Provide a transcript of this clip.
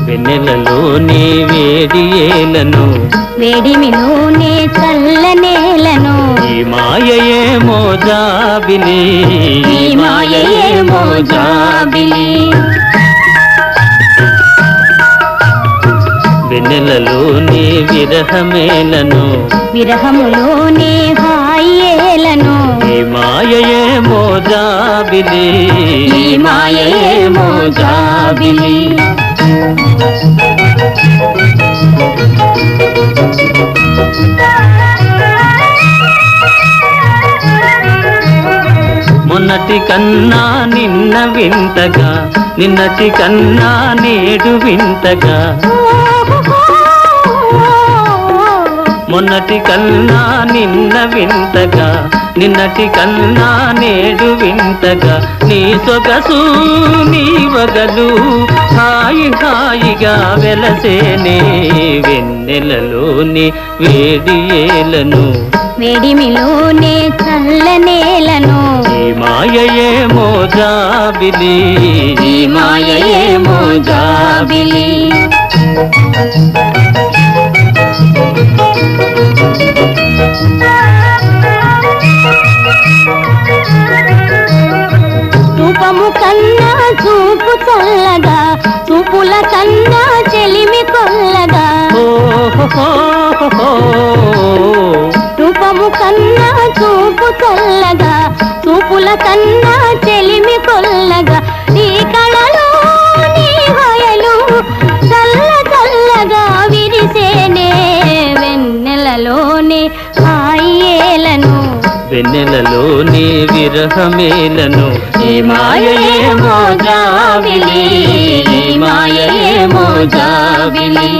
వెన్నెలలోనే వేడి ఏలను వేడిమిలోనే చల్లనేలను ఈ మాయయేమో జాబిలి ఈ మాయయేమో జాబిలి వెన్నెలలోనే విరహమేలను విరహములోనే హాయేలను ఈ మాయయేమో జాబిలి ఈ మాయయేమో జాబిలి మొన్నటి కన్నా నిన్న వింతగా నిన్నటి కన్నా నేడు వింతగా మొన్నటి కన్నా నిన్న వింతగా నిన్నటి కన్నా నేడు వింతగా నీ సొగసు నీ వగలు హాయి హాయిగా వెలసేనే వెన్నెలలోని వేడి ఏలను వేడిమిలోనే చల్లనేలను ఈ మాయయేమో జాబిలి ఈ మాయయేమో జాబిలి రూపము కన్నా చూపు చల్లగా చూపుల కన్నా చెలిమి కొల్లగా రూపము కన్నా చూపు చల్లగా చూపుల కన్నా చెలిమి కొల్లగా నీ కళలో నీ హయలు చల్ల చల్లగా విరిసేనే వెన్నెలలోనే హాయేలను వెన్నెలలోని విరహమేలను ఈ మాయయేమో జాబిలి ఈ మాయయేమో జాబిలి